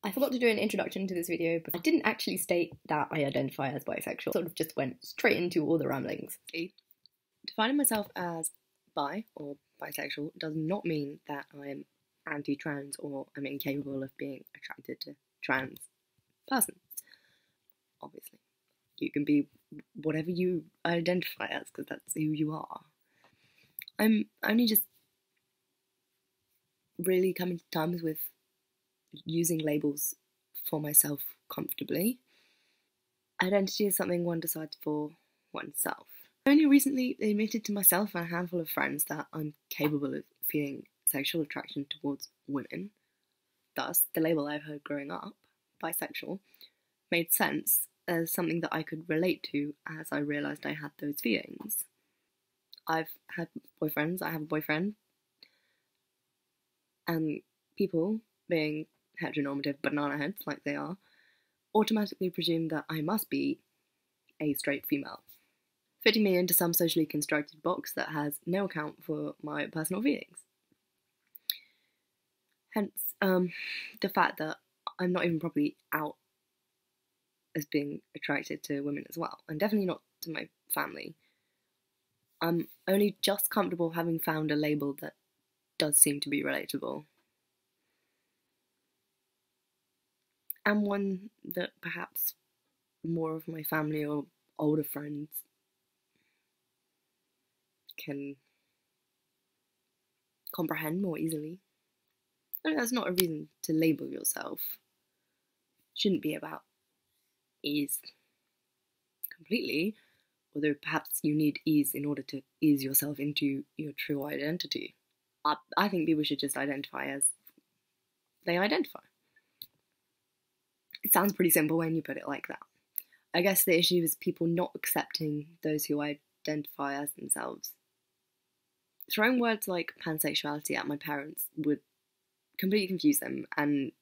I forgot to do an introduction to this video, but I didn't actually state that I identify as bisexual. Sort of just went straight into all the ramblings. Defining myself as bi or bisexual does not mean that I'm anti-trans or I'm incapable of being attracted to trans persons. Obviously, you can be whatever you identify as because that's who you are. I'm only just really coming to terms with using labels for myself comfortably. Identity is something one decides for oneself. I only recently admitted to myself and a handful of friends that I'm capable of feeling sexual attraction towards women. Thus, the label I've heard growing up, bisexual, made sense as something that I could relate to as I realised I had those feelings. I've had boyfriends, I have a boyfriend, and people, being heteronormative banana heads like they are, automatically presume that I must be a straight female, fitting me into some socially constructed box that has no account for my personal feelings. Hence, the fact that I'm not even properly out as being attracted to women as well, and definitely not to my family. I'm only just comfortable having found a label that does seem to be relatable, and one that perhaps more of my family or older friends can comprehend more easily. I mean, that's not a reason to label yourself. It shouldn't be about ease completely, although perhaps you need ease in order to ease yourself into your true identity. I think people should just identify as they identify. It sounds pretty simple when you put it like that. I guess the issue is people not accepting those who identify as themselves. Throwing words like pansexuality at my parents would completely confuse them, and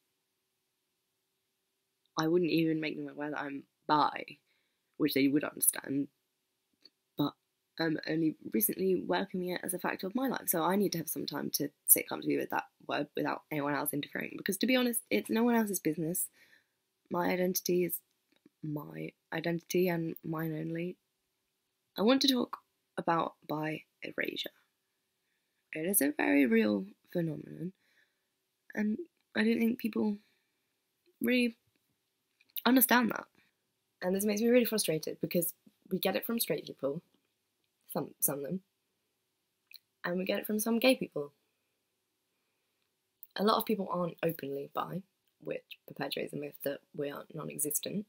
I wouldn't even make them aware that I'm bi, which they would understand, but I'm only recently welcoming it as a fact of my life, so I need to have some time to sit comfortably with that word without anyone else interfering, because to be honest, it's no one else's business. My identity is my identity and mine only. I want to talk about bi erasure. It is a very real phenomenon, and I don't think people really understand that. And this makes me really frustrated because we get it from straight people, some of them, and we get it from some gay people. A lot of people aren't openly bi, which perpetuates the myth that we are non-existent,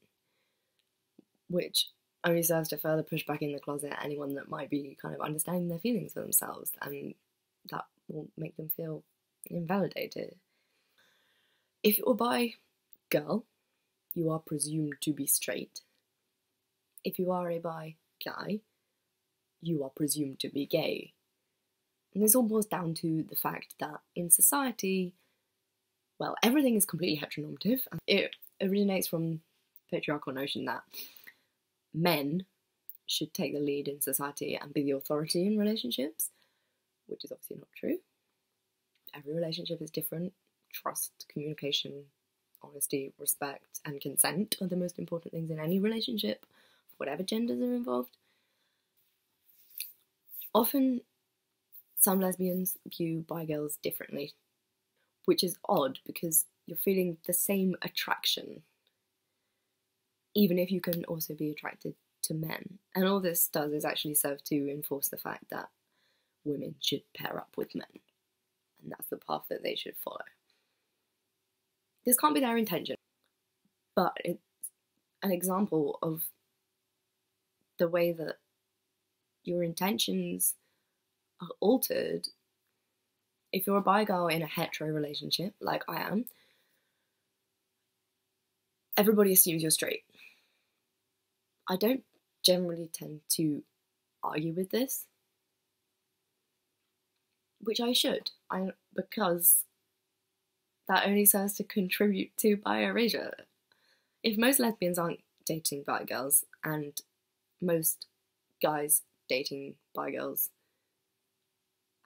which only serves to further push back in the closet anyone that might be kind of understanding their feelings for themselves, and that will make them feel invalidated. If you're a bi girl, you are presumed to be straight. If you are a bi guy, you are presumed to be gay. And this all boils down to the fact that in society, well, everything is completely heteronormative. It originates from the patriarchal notion that men should take the lead in society and be the authority in relationships, which is obviously not true. Every relationship is different. Trust, communication, honesty, respect, and consent are the most important things in any relationship, whatever genders are involved. Often, some lesbians view bi girls differently, which is odd because you're feeling the same attraction, even if you can also be attracted to men. And all this does is actually serve to enforce the fact that women should pair up with men, and that's the path that they should follow. This can't be their intention, but it's an example of the way that your intentions are altered. If you're a bi girl in a hetero relationship, like I am, everybody assumes you're straight. I don't generally tend to argue with this, which I should, because that only serves to contribute to bi erasure. If most lesbians aren't dating bi girls, and most guys dating bi girls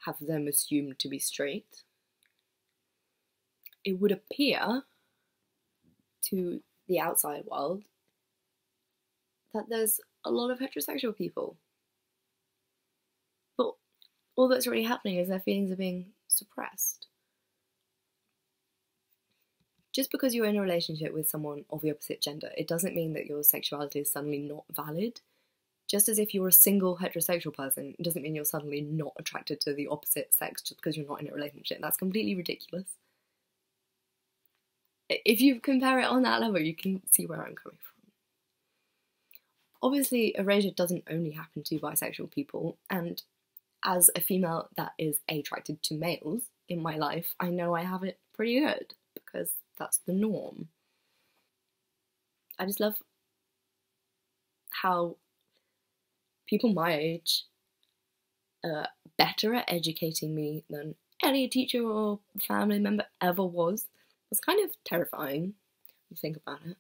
have them assumed to be straight, it would appear to the outside world that there's a lot of heterosexual people. But all that's really happening is their feelings are being suppressed. Just because you're in a relationship with someone of the opposite gender, it doesn't mean that your sexuality is suddenly not valid. Just as if you're a single heterosexual person, it doesn't mean you're suddenly not attracted to the opposite sex just because you're not in a relationship. That's completely ridiculous. If you compare it on that level, you can see where I'm coming from. Obviously, erasure doesn't only happen to bisexual people, and as a female that is attracted to males in my life, I know I have it pretty good, because that's the norm. I just love how people my age are better at educating me than any teacher or family member ever was. It's kind of terrifying when you think about it.